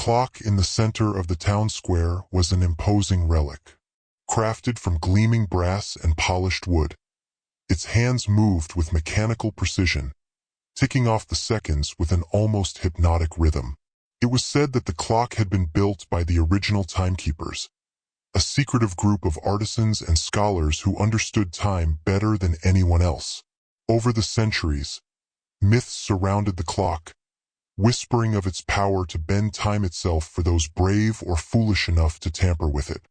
clock in the center of the town square was an imposing relic. Crafted from gleaming brass and polished wood, its hands moved with mechanical precision, ticking off the seconds with an almost hypnotic rhythm. It was said that the clock had been built by the original timekeepers, a secretive group of artisans and scholars who understood time better than anyone else. Over the centuries, myths surrounded the clock, whispering of its power to bend time itself for those brave or foolish enough to tamper with it.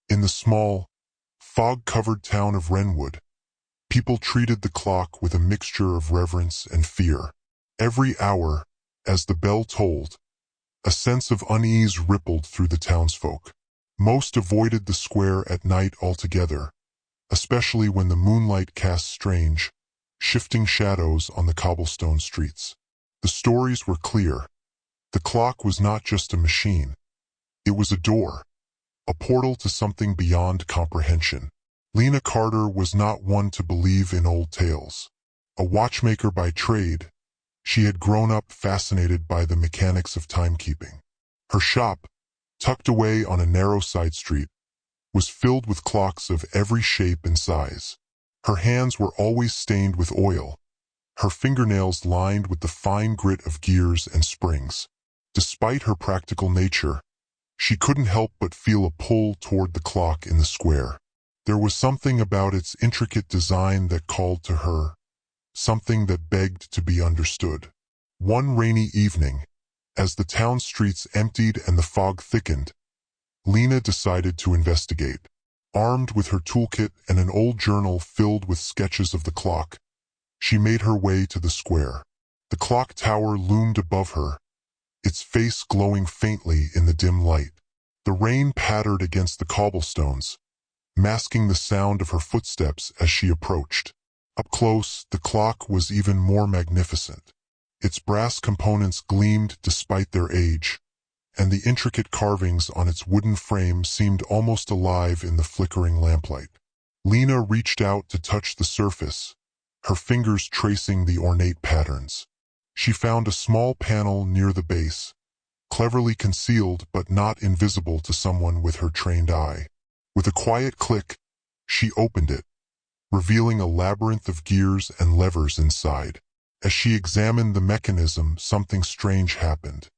In the small, fog-covered town of Wrenwood, people treated the clock with a mixture of reverence and fear. Every hour, as the bell tolled, a sense of unease rippled through the townsfolk. Most avoided the square at night altogether, especially when the moonlight cast strange, shifting shadows on the cobblestone streets. The stories were clear. The clock was not just a machine. It was a door, a portal to something beyond comprehension. Lena Carter was not one to believe in old tales. A watchmaker by trade, she had grown up fascinated by the mechanics of timekeeping. Her shop, tucked away on a narrow side street, was filled with clocks of every shape and size. Her hands were always stained with oil, her fingernails lined with the fine grit of gears and springs. Despite her practical nature, she couldn't help but feel a pull toward the clock in the square. There was something about its intricate design that called to her, something that begged to be understood. One rainy evening, as the town streets emptied and the fog thickened, Lena decided to investigate. Armed with her toolkit and an old journal filled with sketches of the clock, she made her way to the square. The clock tower loomed above her, its face glowing faintly in the dim light. The rain pattered against the cobblestones, masking the sound of her footsteps as she approached. Up close, the clock was even more magnificent. Its brass components gleamed despite their age, and the intricate carvings on its wooden frame seemed almost alive in the flickering lamplight. Lena reached out to touch the surface, her fingers tracing the ornate patterns. She found a small panel near the base, cleverly concealed but not invisible to someone with her trained eye. With a quiet click, she opened it, revealing a labyrinth of gears and levers inside. As she examined the mechanism, something strange happened.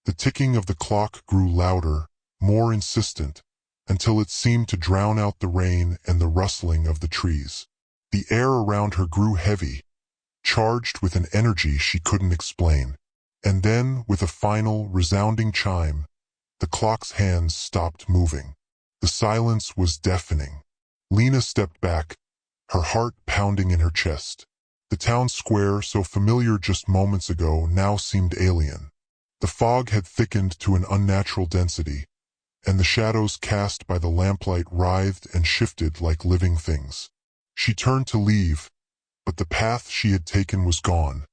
The ticking of the clock grew louder, more insistent, until it seemed to drown out the rain and the rustling of the trees. The air around her grew heavy, charged with an energy she couldn't explain. And then, with a final, resounding chime, the clock's hands stopped moving. The silence was deafening. Lena stepped back, her heart pounding in her chest. The town square, so familiar just moments ago, now seemed alien. The fog had thickened to an unnatural density, and the shadows cast by the lamplight writhed and shifted like living things. She turned to leave, but the path she had taken was gone,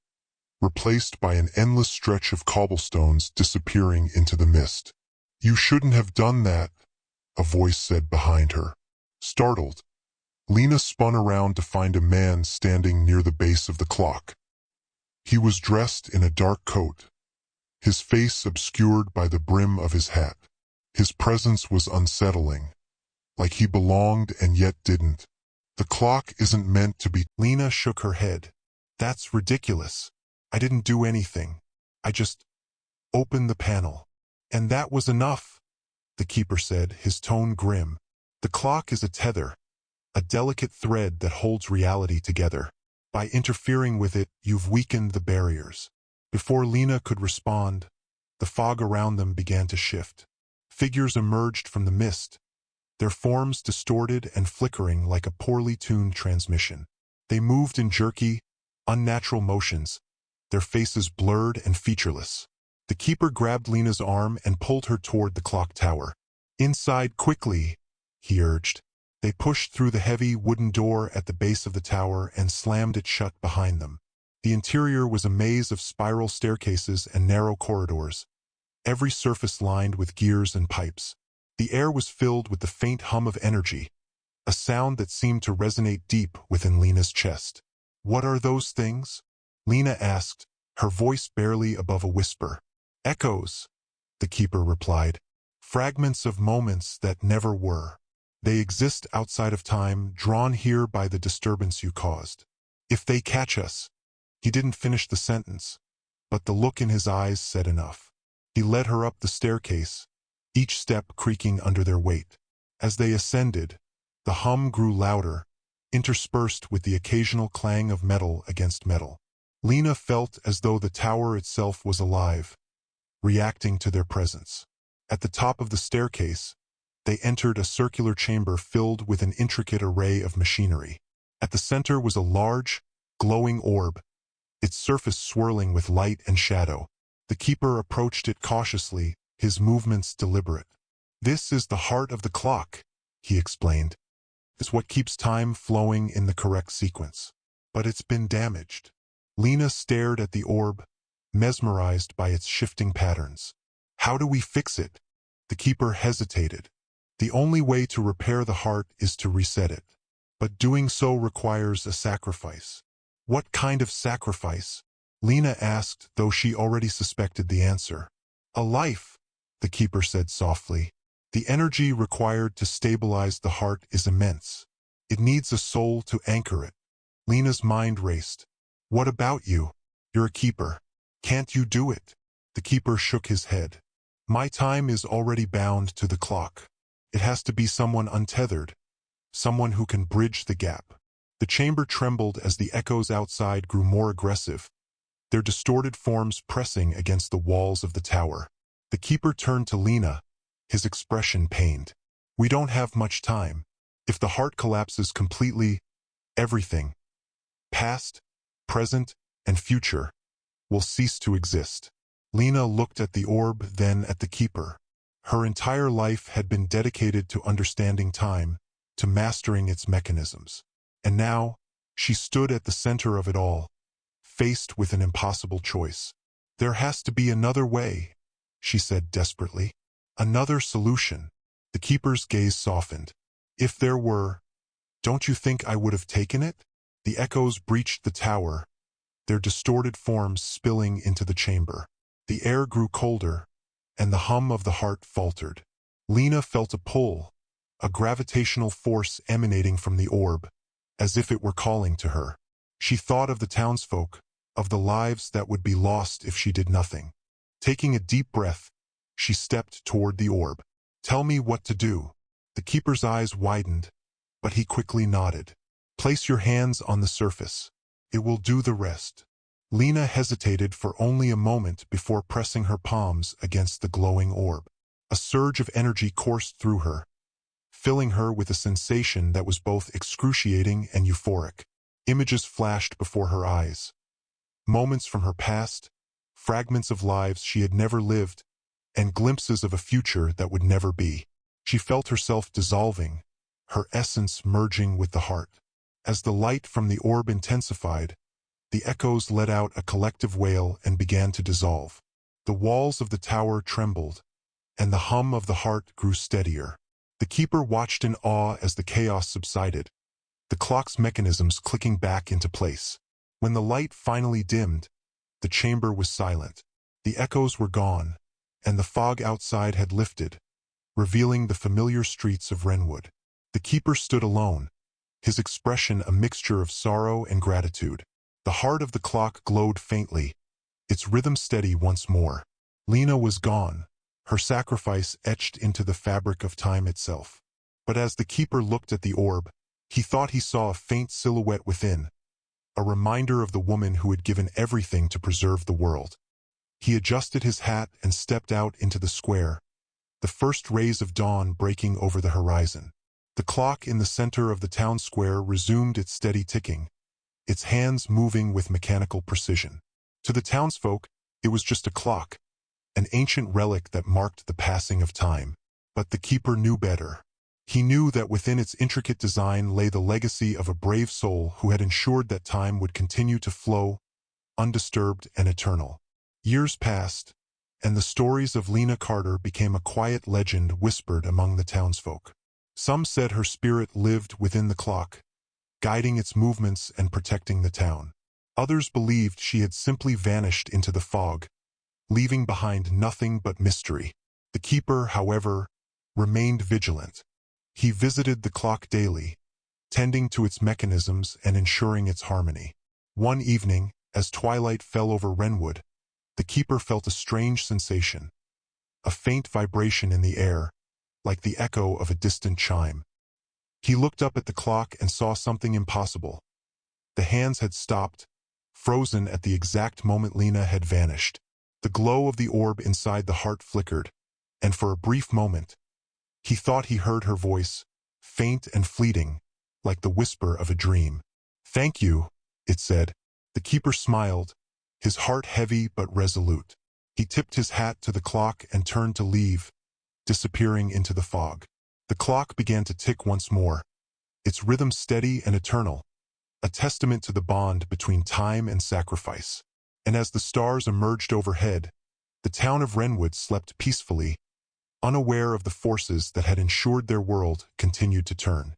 replaced by an endless stretch of cobblestones disappearing into the mist. "You shouldn't have done that," a voice said behind her. Startled, Lena spun around to find a man standing near the base of the clock. He was dressed in a dark coat, his face obscured by the brim of his hat. His presence was unsettling, like he belonged and yet didn't. "The clock isn't meant to be—" Lena shook her head. "That's ridiculous. I didn't do anything. I just opened the panel. And that was enough," the keeper said, his tone grim. "The clock is a tether, a delicate thread that holds reality together. By interfering with it, you've weakened the barriers." Before Lena could respond, the fog around them began to shift. Figures emerged from the mist, their forms distorted and flickering like a poorly tuned transmission. They moved in jerky, unnatural motions, their faces blurred and featureless. The keeper grabbed Lena's arm and pulled her toward the clock tower. "Inside quickly," he urged. They pushed through the heavy wooden door at the base of the tower and slammed it shut behind them. The interior was a maze of spiral staircases and narrow corridors, every surface lined with gears and pipes. The air was filled with the faint hum of energy, a sound that seemed to resonate deep within Lena's chest. "What are those things?" Lena asked, her voice barely above a whisper. "Echoes," the keeper replied. Fragments of moments that never were. They exist outside of time, drawn here by the disturbance you caused. If they catch us. He didn't finish the sentence, but the look in his eyes said enough. He led her up the staircase, each step creaking under their weight. As they ascended, the hum grew louder, interspersed with the occasional clang of metal against metal. Lena felt as though the tower itself was alive, reacting to their presence. At the top of the staircase, they entered a circular chamber filled with an intricate array of machinery. At the center was a large, glowing orb, its surface swirling with light and shadow. The keeper approached it cautiously, his movements deliberate. This is the heart of the clock, he explained. It's what keeps time flowing in the correct sequence. But it's been damaged. Lena stared at the orb, mesmerized by its shifting patterns. How do we fix it? The keeper hesitated. The only way to repair the heart is to reset it. But doing so requires a sacrifice. What kind of sacrifice? Lena asked, though she already suspected the answer. A life, the keeper said softly. The energy required to stabilize the heart is immense. It needs a soul to anchor it. Lena's mind raced. What about you? You're a keeper. Can't you do it? The keeper shook his head. My time is already bound to the clock. It has to be someone untethered, someone who can bridge the gap. The chamber trembled as the echoes outside grew more aggressive, their distorted forms pressing against the walls of the tower. The keeper turned to Lena, his expression pained. We don't have much time. If the heart collapses completely, everything, past, present, and future, will cease to exist. Lena looked at the orb, then at the keeper. Her entire life had been dedicated to understanding time, to mastering its mechanisms. And now, she stood at the center of it all, faced with an impossible choice. There has to be another way, she said desperately. Another solution. The keeper's gaze softened. If there were, don't you think I would have taken it? The echoes breached the tower, their distorted forms spilling into the chamber. The air grew colder, and the hum of the heart faltered. Lena felt a pull, a gravitational force emanating from the orb, as if it were calling to her. She thought of the townsfolk, of the lives that would be lost if she did nothing. Taking a deep breath, she stepped toward the orb. Tell me what to do. The keeper's eyes widened, but he quickly nodded. Place your hands on the surface. It will do the rest. Lena hesitated for only a moment before pressing her palms against the glowing orb. A surge of energy coursed through her, filling her with a sensation that was both excruciating and euphoric. Images flashed before her eyes. Moments from her past, fragments of lives she had never lived, and glimpses of a future that would never be. She felt herself dissolving, her essence merging with the heart. As the light from the orb intensified, the echoes let out a collective wail and began to dissolve. The walls of the tower trembled, and the hum of the heart grew steadier. The keeper watched in awe as the chaos subsided, the clock's mechanisms clicking back into place. When the light finally dimmed, the chamber was silent. The echoes were gone, and the fog outside had lifted, revealing the familiar streets of Wrenwood. The keeper stood alone, his expression a mixture of sorrow and gratitude. The heart of the clock glowed faintly, its rhythm steady once more. Lena was gone, her sacrifice etched into the fabric of time itself. But as the keeper looked at the orb, he thought he saw a faint silhouette within, a reminder of the woman who had given everything to preserve the world. He adjusted his hat and stepped out into the square, the first rays of dawn breaking over the horizon. The clock in the center of the town square resumed its steady ticking, its hands moving with mechanical precision. To the townsfolk, it was just a clock, an ancient relic that marked the passing of time. But the keeper knew better. He knew that within its intricate design lay the legacy of a brave soul who had ensured that time would continue to flow, undisturbed and eternal. Years passed, and the stories of Lena Carter became a quiet legend whispered among the townsfolk. Some said her spirit lived within the clock, guiding its movements and protecting the town. Others believed she had simply vanished into the fog, leaving behind nothing but mystery. The keeper, however, remained vigilant. He visited the clock daily, tending to its mechanisms and ensuring its harmony. One evening, as twilight fell over Wrenwood, the keeper felt a strange sensation, a faint vibration in the air, like the echo of a distant chime. He looked up at the clock and saw something impossible. The hands had stopped, frozen at the exact moment Lena had vanished. The glow of the orb inside the heart flickered, and for a brief moment, he thought he heard her voice, faint and fleeting, like the whisper of a dream. "Thank you," it said. The keeper smiled, his heart heavy but resolute. He tipped his hat to the clock and turned to leave, disappearing into the fog. The clock began to tick once more, its rhythm steady and eternal, a testament to the bond between time and sacrifice. And as the stars emerged overhead, the town of Wrenwood slept peacefully, unaware of the forces that had ensured their world continued to turn.